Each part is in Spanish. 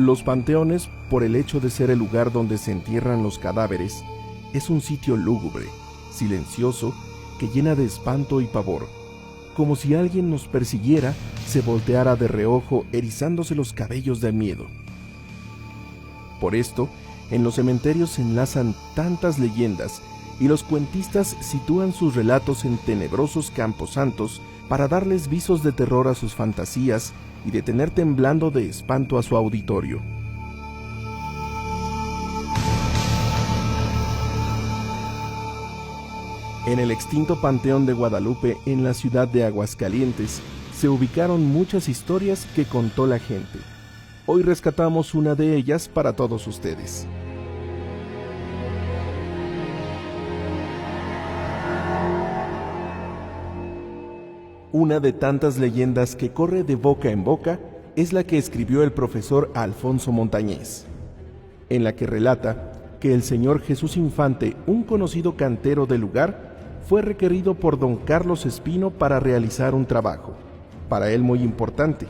Los panteones, por el hecho de ser el lugar donde se entierran los cadáveres, es un sitio lúgubre, silencioso, que llena de espanto y pavor. Como si alguien nos persiguiera, se volteara de reojo erizándose los cabellos de miedo. Por esto, en los cementerios se enlazan tantas leyendas y los cuentistas sitúan sus relatos en tenebrosos camposantos para darles visos de terror a sus fantasías y de tener temblando de espanto a su auditorio. En el extinto Panteón de Guadalupe, en la ciudad de Aguascalientes, se ubicaron muchas historias que contó la gente. Hoy rescatamos una de ellas para todos ustedes. Una de tantas leyendas que corre de boca en boca es la que escribió el profesor Alfonso Montañés, en la que relata que el señor Jesús Infante, un conocido cantero del lugar, fue requerido por don Carlos Espino para realizar un trabajo, para él muy importante,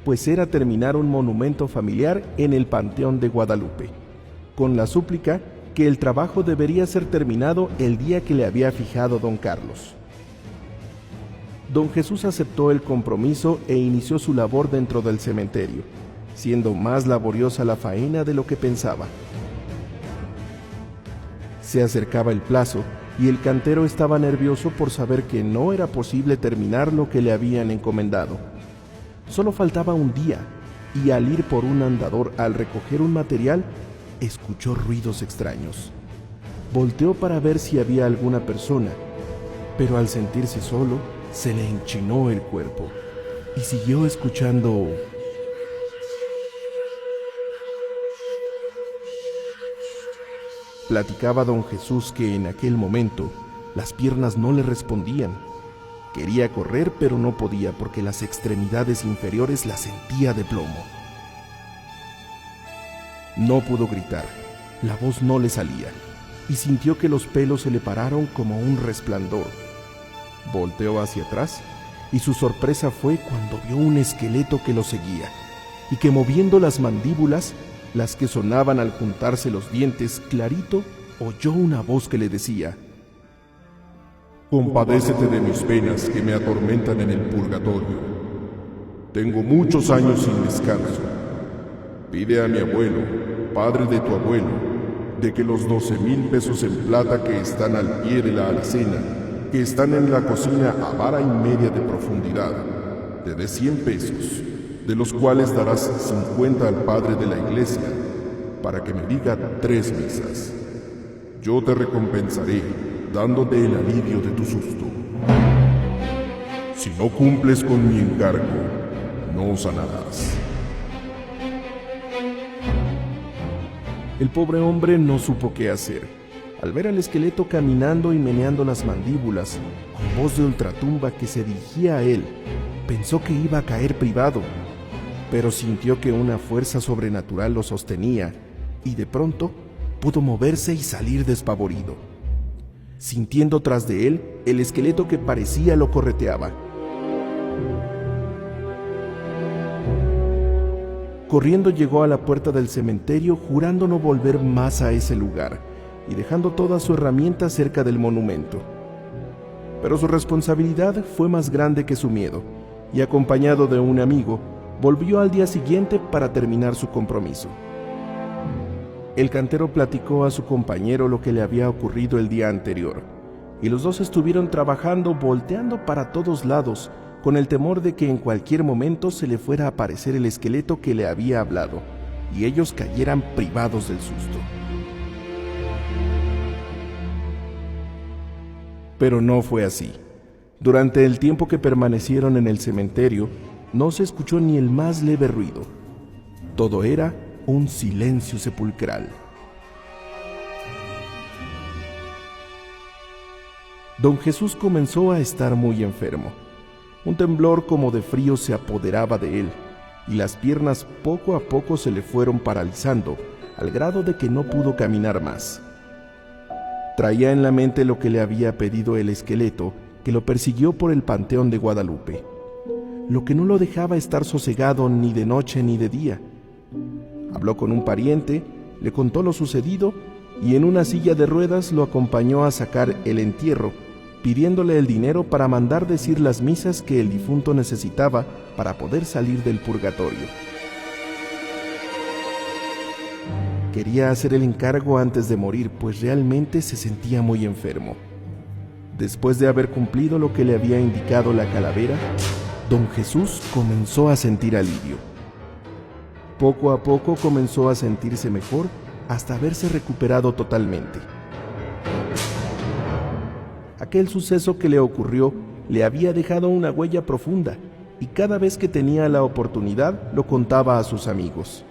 pues era terminar un monumento familiar en el Panteón de Guadalupe, con la súplica que el trabajo debería ser terminado el día que le había fijado don Carlos. Don Jesús aceptó el compromiso e inició su labor dentro del cementerio, siendo más laboriosa la faena de lo que pensaba. Se acercaba el plazo y el cantero estaba nervioso por saber que no era posible terminar lo que le habían encomendado. Solo faltaba un día, y al ir por un andador al recoger un material, escuchó ruidos extraños. Volteó para ver si había alguna persona, pero al sentirse solo, se le enchinó el cuerpo, y siguió escuchando. Platicaba don Jesús que en aquel momento las piernas no le respondían. Quería correr, pero no podía porque las extremidades inferiores las sentía de plomo. No pudo gritar, la voz no le salía, y sintió que los pelos se le pararon como un resplandor. Volteó hacia atrás, y su sorpresa fue cuando vio un esqueleto que lo seguía, y que moviendo las mandíbulas, las que sonaban al juntarse los dientes, clarito oyó una voz que le decía: «Compadécete de mis penas que me atormentan en el purgatorio. Tengo muchos años sin descanso. Pide a mi abuelo, padre de tu abuelo, de que los 12,000 pesos en plata que están al pie de la alacena, que están en la cocina a vara y media de profundidad, te dé 100 pesos, de los cuales darás 50 al padre de la iglesia, para que me diga 3 misas. Yo te recompensaré, dándote el alivio de tu susto. Si no cumples con mi encargo, no sanarás». El pobre hombre no supo qué hacer. Al ver al esqueleto caminando y meneando las mandíbulas, con voz de ultratumba que se dirigía a él, pensó que iba a caer privado, pero sintió que una fuerza sobrenatural lo sostenía, y de pronto pudo moverse y salir despavorido, sintiendo tras de él el esqueleto que parecía lo correteaba. Corriendo llegó a la puerta del cementerio, jurando no volver más a ese lugar, y dejando toda su herramienta cerca del monumento. Pero su responsabilidad fue más grande que su miedo, y acompañado de un amigo, volvió al día siguiente para terminar su compromiso. El cantero platicó a su compañero lo que le había ocurrido el día anterior, y los dos estuvieron trabajando, volteando para todos lados, con el temor de que en cualquier momento se le fuera a aparecer el esqueleto que le había hablado, y ellos cayeran privados del susto. Pero no fue así. Durante el tiempo que permanecieron en el cementerio, no se escuchó ni el más leve ruido. Todo era un silencio sepulcral. Don Jesús comenzó a estar muy enfermo. Un temblor como de frío se apoderaba de él, y las piernas poco a poco se le fueron paralizando, al grado de que no pudo caminar más. Traía en la mente lo que le había pedido el esqueleto, que lo persiguió por el Panteón de Guadalupe, lo que no lo dejaba estar sosegado ni de noche ni de día. Habló con un pariente, le contó lo sucedido y en una silla de ruedas lo acompañó a sacar el entierro, pidiéndole el dinero para mandar decir las misas que el difunto necesitaba para poder salir del purgatorio. Quería hacer el encargo antes de morir, pues realmente se sentía muy enfermo. Después de haber cumplido lo que le había indicado la calavera, don Jesús comenzó a sentir alivio. Poco a poco comenzó a sentirse mejor hasta haberse recuperado totalmente. Aquel suceso que le ocurrió le había dejado una huella profunda y cada vez que tenía la oportunidad lo contaba a sus amigos.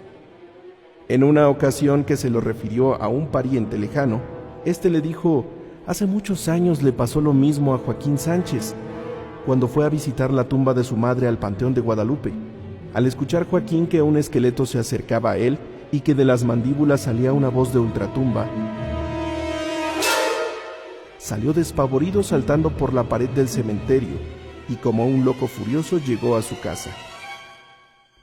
En una ocasión que se lo refirió a un pariente lejano, éste le dijo: hace muchos años le pasó lo mismo a Joaquín Sánchez, cuando fue a visitar la tumba de su madre al Panteón de Guadalupe. Al escuchar Joaquín que un esqueleto se acercaba a él y que de las mandíbulas salía una voz de ultratumba, salió despavorido saltando por la pared del cementerio y como un loco furioso llegó a su casa.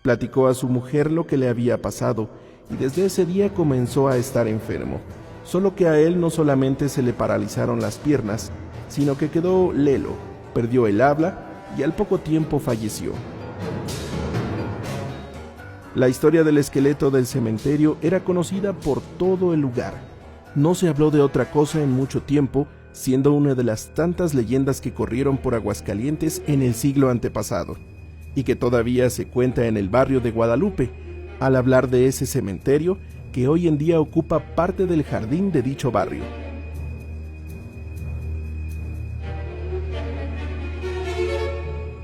Platicó a su mujer lo que le había pasado y desde ese día comenzó a estar enfermo, solo que a él no solamente se le paralizaron las piernas, sino que quedó lelo, perdió el habla y al poco tiempo falleció. La historia del esqueleto del cementerio era conocida por todo el lugar. No se habló de otra cosa en mucho tiempo, siendo una de las tantas leyendas que corrieron por Aguascalientes en el siglo antepasado, y que todavía se cuenta en el barrio de Guadalupe, al hablar de ese cementerio que hoy en día ocupa parte del jardín de dicho barrio.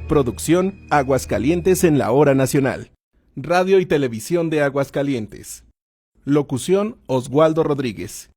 Producción Aguascalientes en la Hora Nacional. Radio y Televisión de Aguascalientes. Locución Oswaldo Rodríguez.